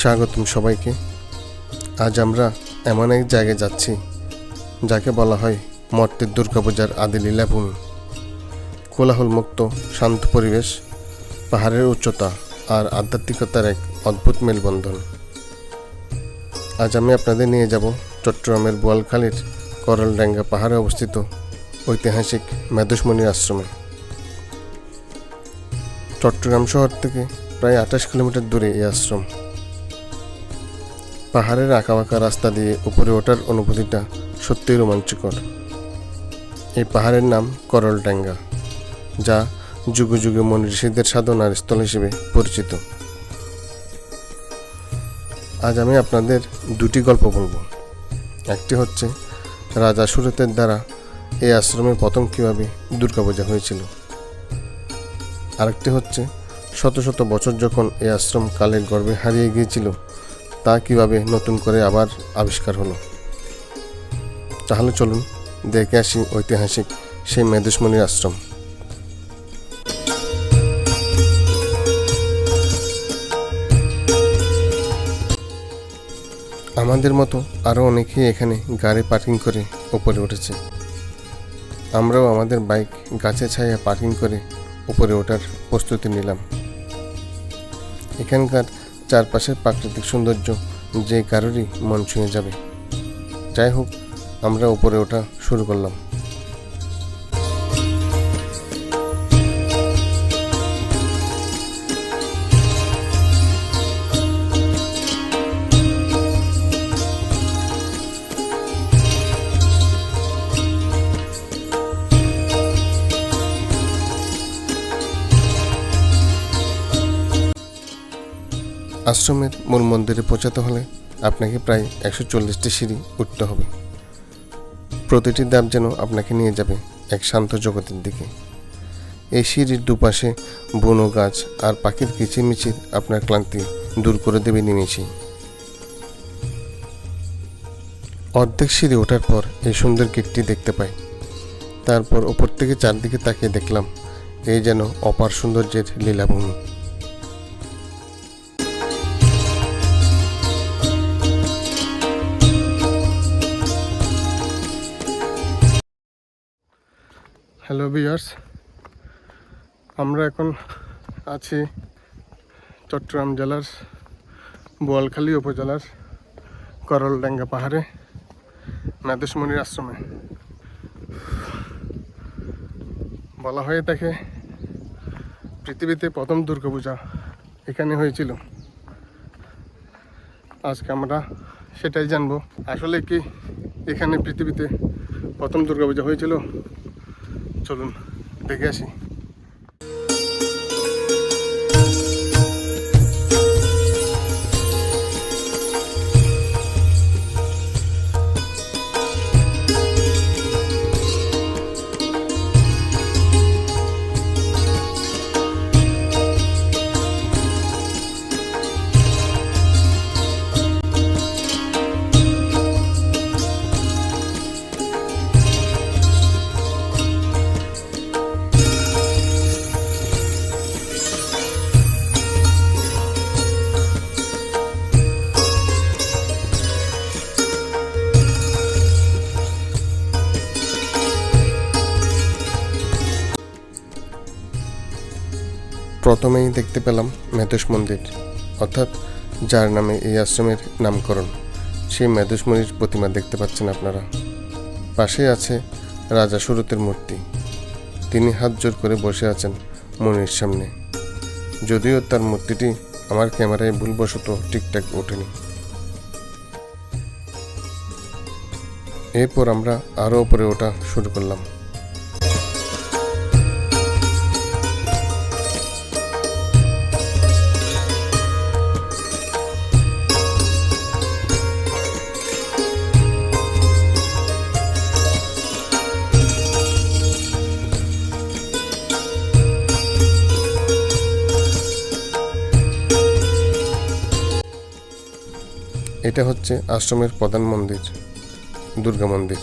স্বাগতম সবাইকে। আজ আমরা এমন এক জায়গায় যাচ্ছি যাকে বলা হয় মর্তের দুর্গাপূজার আদি লীলাভূমি। কোলাহলমুক্ত শান্ত পরিবেশ, পাহাড়ের উচ্চতা আর আধ্যাত্মিকতার এক অদ্ভুত মেলবন্ধন। আজ আমি আপনাদের নিয়ে যাব চট্টগ্রামের বোয়ালখালীর করলডাঙ্গা পাহাড়ে অবস্থিত ঐতিহাসিক মেধোসমণির আশ্রমে। চট্টগ্রাম শহর থেকে প্রায় 28 কিলোমিটার দূরে এই আশ্রম। পাহাড়ের আঁকাবাঁকা রাস্তা দিয়ে উপরে ওঠার অনুভূতিটা সত্যিই রোমাঞ্চকর। এই পাহাড়ের নাম করলডাঙ্গা, যা যুগে যুগে মনি ঋষিদের সাধনার স্থল হিসেবে পরিচিত। আজ আমি আপনাদের দুটি গল্প বলবো। একটি হচ্ছে রাজা সুরতের দ্বারা এই আশ্রমে প্রথম কীভাবে দুর্গাপূজা হয়েছিল। আরেকটি হচ্ছে শত শত বছর যখন এই আশ্রম কালের গর্ভে হারিয়ে গিয়েছিল, তা কিভাবে নতুন করে আবার আবিষ্কার হলো। তাহলে চলুন দেখে আসি ঐতিহাসিক সেই মেধোসমণির আশ্রম। আমাদের মতো আরও অনেকেই এখানে গাড়ি পার্কিং করে উপরে উঠেছে। আমরাও আমাদের বাইক গাছে ছায়া পার্কিং করে উপরে ওঠার প্রস্তুতি নিলাম। এখানকার চারপাশের প্রাকৃতিক সৌন্দর্য যে কারোরই মন ছুঁয়ে যাবে। যাই হোক, আমরা উপরে ওঠা শুরু করলাম। আশ্রমের মূল মন্দিরে পৌঁছাতে হলে আপনাকে প্রায় 140টি সিঁড়ি উঠতে হবে। প্রতিটি ধাপ যেন আপনাকে নিয়ে যাবে এক শান্ত জগতের দিকে। এই সিঁড়ির দুপাশে বন গাছ আর পাখির কিচিরমিচির আপনার ক্লান্তি দূর করে দেবে নিমেষেই। অর্ধেক সিঁড়ি ওঠার পর এই সুন্দর গেটটি দেখতে পাই। তারপর ওপর থেকে চারদিকে তাকিয়ে দেখলাম এই যেন অপার সৌন্দর্যের লীলাভূমি। হ্যালো ভিউয়ার্স, আমরা এখন আছি চট্টগ্রাম জেলার বোয়ালখালী উপজেলার করলডাঙ্গা পাহাড়ে মেধোসমণির আশ্রমে। বলা হয়ে থাকে পৃথিবীতে প্রথম দুর্গাপূজা এখানে হয়েছিল। আজকে আমরা সেটাই জানবো, আসলে কি এখানে পৃথিবীতে প্রথম দুর্গাপূজা হয়েছিল। চলুন দেখে আসি। প্রথমেই দেখতে পেলাম মেধোস মন্দির, অর্থাৎ যার নামে এই আশ্রমের নামকরণ। সেই মেধোসমণির প্রতিমা দেখতে পাচ্ছেন আপনারা। পাশেই আছে রাজা সুরতের মূর্তি। তিনি হাত জোর করে বসে আছেন মনির সামনে। যদিও তার মূর্তিটি আমার ক্যামেরায় ভুলবশত ঠিকঠাক ওঠেনি। এরপর আমরা আরও উপরে ওঠা শুরু করলাম। এটা হচ্ছে আশ্রমের প্রধান মন্দির, দুর্গা মন্দির।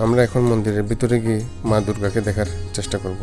আমরা এখন মন্দিরের ভিতরে গিয়ে মা দুর্গাকে দেখার চেষ্টা করব।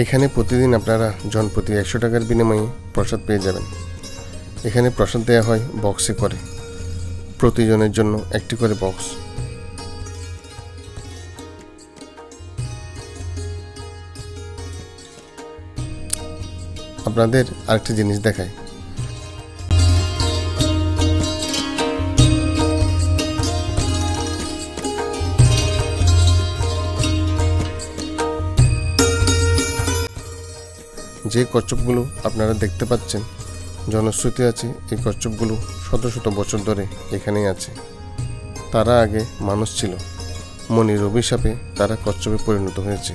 এখানে প্রতিদিন আপনারা জনপ্রতি 100 টাকার বিনিময়ে প্রসাদ পেয়ে যাবেন। এখানে প্রসাদ দেওয়া হয় বক্সে করে, প্রতিজনের জন্য একটি করে বক্স। আপনাদের আরেকটি জিনিস দেখায়। যে কচ্ছপগুলো আপনারা দেখতে পাচ্ছেন, জনশ্রুতি আছে এই কচ্ছপগুলো শত শত বছর ধরে এখানেই আছে। তারা আগে মানুষ ছিল, মনির অভিশাপে তারা কচ্ছপে পরিণত হয়েছে।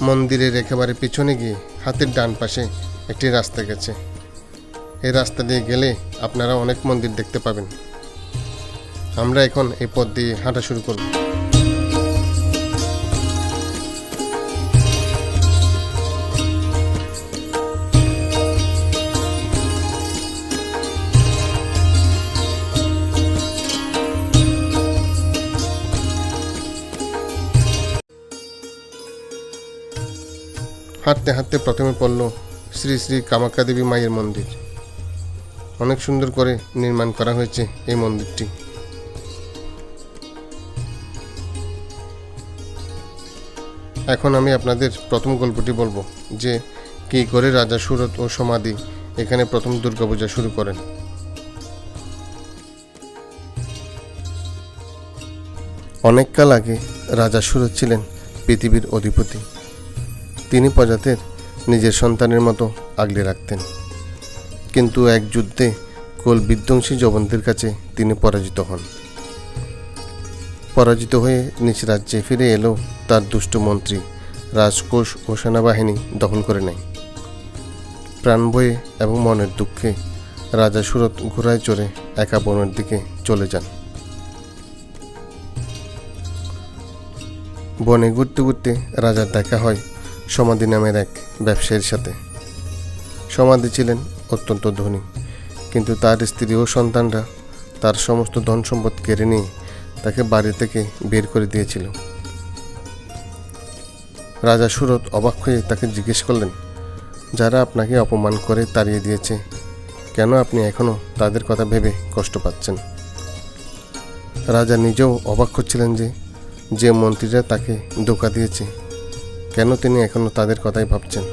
মন্দিরের একেবারে পিছনে গিয়ে হাতের ডান পাশে একটি রাস্তা গেছে। এই রাস্তা দিয়ে গেলে আপনারা অনেক মন্দির দেখতে পাবেন। আমরা এখন এই পথ দিয়ে হাঁটা শুরু করব। হাঁটতে হাঁটতে প্রথমে পড়ল শ্রী শ্রী কামাখ্যা দেবী মায়ের মন্দির। অনেক সুন্দর করে নির্মাণ করা হয়েছে এই মন্দিরটি। এখন আমি আপনাদের প্রথম গল্পটি বলবো যে কী করে রাজা সুরত ও সমাধি এখানে প্রথম দুর্গাপূজা শুরু করেন। অনেককাল আগে রাজা সুরত ছিলেন পৃথিবীর অধিপতি। তিনি প্রজাদের নিজের সন্তানের মতো আগলে রাখতেন, কিন্তু এক যুদ্ধে কোল বিধ্বংসী জবনদের কাছে তিনি পরাজিত হন। পরাজিত হয়ে নিজ রাজ্যে ফিরে এলেও তার দুষ্ট মন্ত্রী রাজকোষ ও সেনাবাহিনী দখল করে নেয়। প্রাণ ভয়ে এবং মনের দুঃখে রাজা সুরত ঘোড়ায় চড়ে একা বনের দিকে চলে যান। বনে ঘুরতে ঘুরতে রাজার দেখা হয় সমাধি নামের এক ব্যবসায়ীর সাথে। সমাধি ছিলেন অত্যন্ত ধনী, কিন্তু তার স্ত্রী ও সন্তানরা তার সমস্ত ধন সম্পদ কেড়ে নিয়ে তাকে বাড়ি থেকে বের করে দিয়েছিল। রাজা সুরত অবাক হয়ে তাকে জিজ্ঞেস করলেন, যারা আপনাকে অপমান করে তাড়িয়ে দিয়েছে, কেন আপনি এখনও তাদের কথা ভেবে কষ্ট পাচ্ছেন? রাজা নিজেও অবাক হচ্ছিলেন যে মন্ত্রীরা তাকে ধোঁকা দিয়েছে, কেন তিনি এখনও তাদের কথাই ভাবছেন।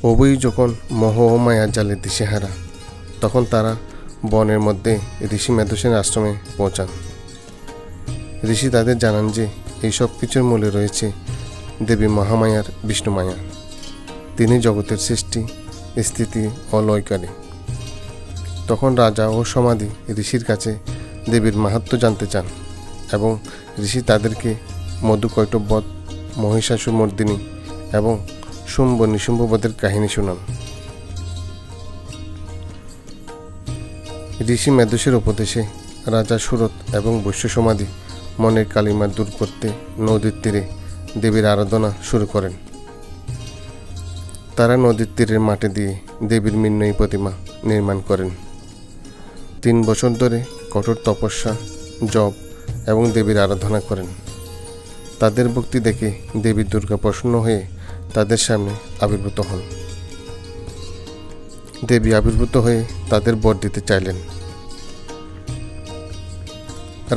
উভয়ই যখন মোহ ও মায়ার জালে দিশেহারা, তখন তারা বনের মধ্যে ঋষি মেধসেন আশ্রমে পৌঁছান। ঋষি তাদের জানান যে এই সব কিছুর মূলে রয়েছে দেবী মহামায়ার বিষ্ণুমায়া। তিনি জগতের সৃষ্টি, স্থিতি ও লয়কারী। তখন রাজা ও সমাধি ঋষির কাছে দেবীর মাহাত্ম্য জানতে চান এবং ঋষি তাদেরকে মধুকৈটববধ, মহিষাসুরমর্দিনী এবং শুম্ভ নিশুম্ভবধের কাহিনী শোনান। ঋষি মেধসের উপদেশে রাজা সুরত এবং বৈশ্য সমাধি মনের কালিমা দূর করতে নদীর তীরে দেবীর আরাধনা শুরু করেন। তারা নদীর তীরের মাটি দিয়ে দেবীর মৃন্ময়ী প্রতিমা নির্মাণ করেন। 3 বছর ধরে কঠোর তপস্যা, জপ এবং দেবীর আরাধনা করেন। তাদের ভক্তি দেখে দেবী দুর্গা প্রসন্ন হয়ে তাদের সামনে আবির্ভূত হন। দেবী আবির্ভূত হয়ে তাদের বর দিতে চাইলেন।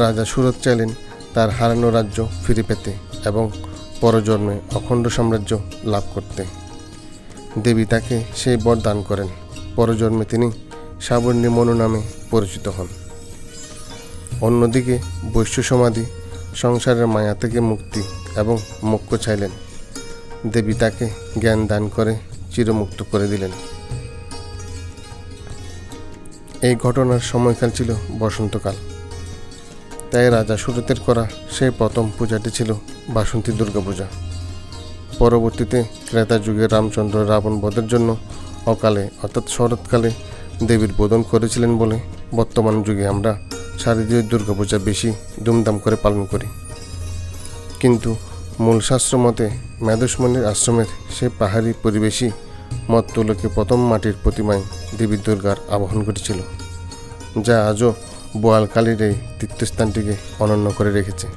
রাজা সুরত চাইলেন তার হারানো রাজ্য ফিরে পেতে এবং পরজন্মে অখণ্ড সাম্রাজ্য লাভ করতে। দেবী তাকে সেই বর দান করেন। পরজন্মে তিনি সাবর্ণী মনু নামে পরিচিত হন। অন্যদিকে বৈশ্য সমাধি সংসারের মায়া থেকে মুক্তি এবং মোক্ষ চাইলেন। দেবী তাকে জ্ঞান দান করে চিরমুক্ত করে দিলেন। এই ঘটনার সময়কাল ছিল বসন্তকাল। তাই রাজা সুরতের করা সেই প্রথম পূজাটি ছিল বাসন্তী দুর্গাপূজা। পরবর্তীতে ত্রেতা যুগে রামচন্দ্র রাবণ বধের জন্য অকালে অর্থাৎ শরৎকালে দেবীর বোধন করেছিলেন বলে বর্তমান যুগে আমরা শারদীয় দুর্গাপূজা বেশি ধুমধাম করে পালন করি। কিন্তু মূল শাস্ত্র মতে মেধসমণির আশ্রমের সেই পাহাড়ি পরিবেশই মত্তলোকে প্রথম মাটির প্রতিমায় দেবী দুর্গার আবাহন ঘটেছিল, যা আজও বোয়ালকালীর এই তীর্থস্থানটিকে অনন্য করে রেখেছে।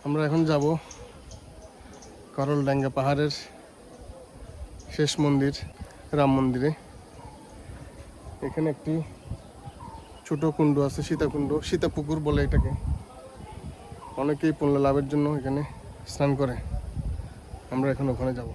আমরা এখন যাব করলডাঙ্গা পাহাড়ের শেষ মন্দির রাম মন্দিরে। এখানে একটি ছোট কুণ্ড আছে, সীতাকুণ্ড, সীতাপুকুর বলে এটাকে। অনেকেই পুণ্য লাভের জন্য এখানে স্নান করে। আমরা এখন ওখানে যাব।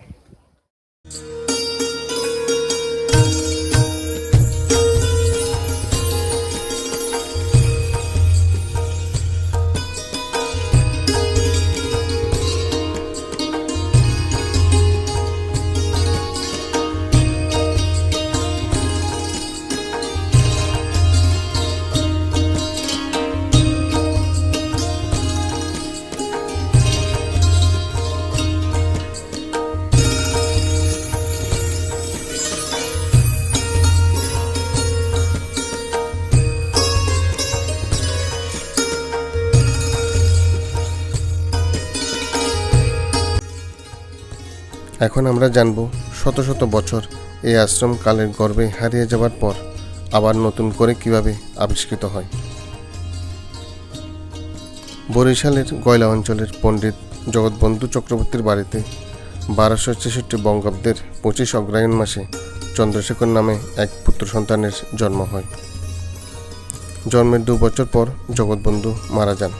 এখন আমরা জানব শত শত বছর এই আশ্রম কালের গর্ভে হারিয়ে যাওয়ার পর আবার নতুন করে কিভাবে আবিষ্কৃত হয়। বরিশালের গয়লা অঞ্চলের পণ্ডিত জগৎবন্ধু চক্রবর্তীর বাড়িতে 1266 বঙ্গাব্দের 25 অগ্রহায়ণ মাসে চন্দ্রশেখর নামে এক পুত্র সন্তানের জন্ম হয়। জন্মের 2 বছর পর জগৎবন্ধু মারা যান।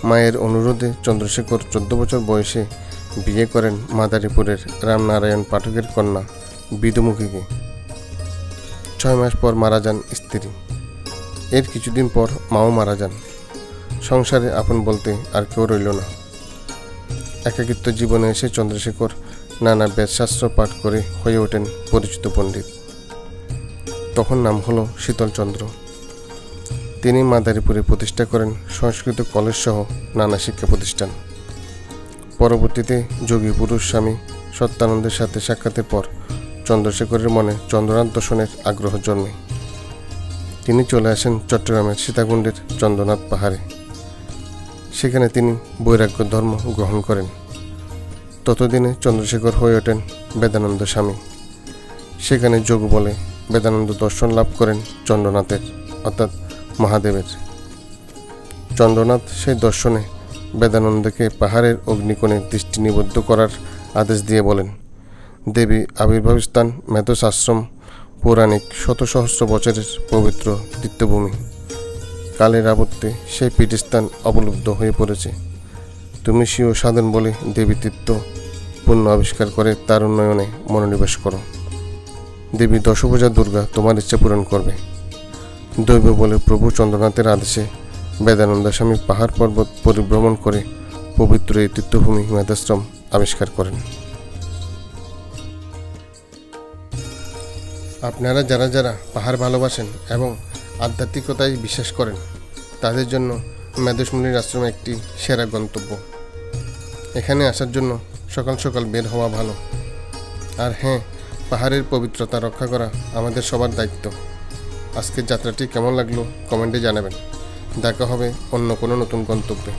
মায়ের অনুরোধে চন্দ্রশেখর 14 বছর বয়সে বিয়ে করেন মাদারীপুরের রামনারায়ণ পাঠকের কন্যা বিদুমুখীকে। 6 মাস পর মারা যান স্ত্রী। এর কিছুদিন পর মাও মারা যান। সংসারে আপন বলতে আর কেউ রইল না। একাকিত্ব জীবনে এসে চন্দ্রশেখর নানা বেদশাস্ত্র পাঠ করে হয়ে ওঠেন পরিচিত পণ্ডিত। তখন নাম হলো শীতলচন্দ্র। তিনি মাদারীপুরে প্রতিষ্ঠা করেন সংস্কৃত কলেজ সহ নানা শিক্ষা প্রতিষ্ঠান। পরবর্তীতে যোগী পুরুষ স্বামী সত্যানন্দের সাথে সাক্ষাতের পর চন্দ্রশেখরের মনে চন্দ্রনাথ দর্শনের আগ্রহ জন্মে। তিনি চলে আসেন চট্টগ্রামের সীতাকুণ্ডের চন্দ্রনাথ পাহাড়ে। সেখানে তিনি বৈরাগ্য ধর্ম গ্রহণ করেন। ততদিনে চন্দ্রশেখর হয়ে ওঠেন বেদানন্দ স্বামী। সেখানে যোগ বলে বেদানন্দ দর্শন লাভ করেন চন্দ্রনাথের অর্থাৎ মহাদেবের। চন্দ্রনাথ সেই দর্শনে বেদানন্দকে পাহাড়ের অগ্নিকোণে দৃষ্টি নিবদ্ধ করার আদেশ দিয়ে বলেন, দেবী আবির্ভাবস্থান মেধস আশ্রম পৌরাণিক শত সহস্র বছরের পবিত্র তীর্থভূমি। কালের আবর্তে সেই পীঠস্থান অবলুপ্ত হয়ে পড়েছে। তুমি স্বীয় সাধন বলে দেবী তীর্থ পুণ্য আবিষ্কার করে তার উন্নয়নে মনোনিবেশ করো। দেবী দশভুজা দুর্গা তোমার ইচ্ছা পূরণ করবে। দৈব বলে প্রভু চন্দ্রনাথের আদেশে বেদানন্দ স্বামী পাহাড় পর্বত পরিভ্রমণ করে পবিত্র এই তীর্থভূমি মেধাশ্রম আবিষ্কার করেন। আপনারা যারা যারা পাহাড় ভালোবাসেন এবং আধ্যাত্মিকতায় বিশ্বাস করেন তাদের জন্য মেধসমুনির আশ্রম একটি সেরা গন্তব্য। এখানে আসার জন্য সকাল সকাল বের হওয়া ভালো। আর হ্যাঁ, পাহাড়ের পবিত্রতা রক্ষা করা আমাদের সবার দায়িত্ব। আজকের যাত্রাটি কেমন লাগলো কমেন্টে জানাবেন। দেখা হবে অন্য কোনো নতুন গন্তব্যে।